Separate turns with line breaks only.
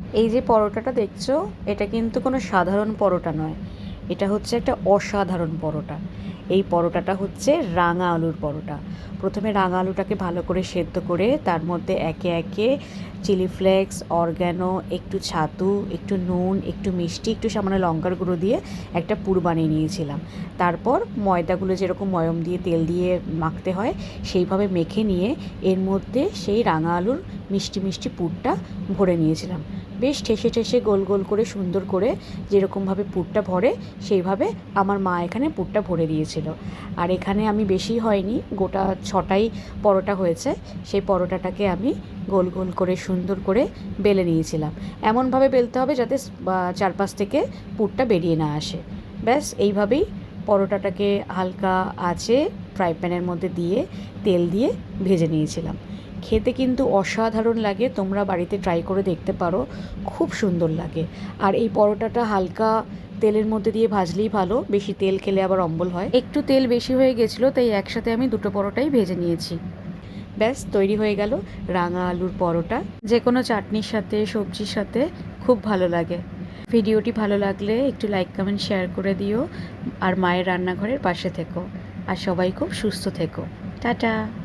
এই যে পরোটাটা দেখছো, এটা কিন্তু কোনো সাধারণ পরোটা নয়, এটা হচ্ছে একটা অসাধারণ পরোটা। এই পরোটাটা হচ্ছে রাঙা আলুর পরোটা। প্রথমে রাঙা আলুটাকে ভালো করে সেদ্ধ করে তার মধ্যে একে একে চিলি ফ্লেক্স, অরগ্যানো, একটু ছাতু, একটু নুন, একটু মিষ্টি, একটু সামান্য লঙ্কার গুঁড়ো দিয়ে একটা পুর বানিয়ে নিয়েছিলাম। তারপর ময়দাগুলো যেরকম ময়ম দিয়ে তেল দিয়ে মাখতে হয় সেইভাবে মেখে নিয়ে এর মধ্যে সেই রাঙা আলুর মিষ্টি মিষ্টি পুরটা ভরে নিয়েছিলাম। বেশ ঠেসে ঠেসে গোল গোল করে সুন্দর করে যেরকমভাবে পুরটা ভরে সেইভাবে আমার মা এখানে পুরটা ভরে দিয়েছিল। আর এখানে আমি বেশি হয়নি, গোটা 6টাই পরোটা হয়েছে। সেই পরোটাটাকে আমি গোল গোল করে সুন্দর করে বেলে নিয়েছিলাম। এমনভাবে বেলতে হবে যাতে চারপাশ থেকে পুরটা বেরিয়ে না আসে। ব্যাস এইভাবেই পরোটাটাকে হালকা আঁচে ফ্রাই প্যানের মধ্যে দিয়ে তেল দিয়ে ভেজে নিয়েছিলাম। খেতে কিন্তু অসাধারণ লাগে, তোমরা বাড়িতে ট্রাই করে দেখতে পারো, খুব সুন্দর লাগে। আর এই পরোটাটা হালকা তেলের মধ্যে দিয়ে ভাজলেই ভালো, বেশি তেল খেলে আবার অম্বল হয়। একটু তেল বেশি হয়ে গেছিলো, তাই একসাথে আমি দুটো পরোটাই ভেজে নিয়েছি। ব্যাস তৈরি হয়ে গেল রাঙা আলুর পরোটা। যে কোনো চাটনির সাথে, সবজির সাথে খুব ভালো লাগে। ভিডিওটি ভালো লাগলে একটু লাইক, কমেন্ট, শেয়ার করে দিও। আর মায়ের রান্নাঘরের পাশে থেকো। আর সবাই খুব সুস্থ থেকো। টাটা।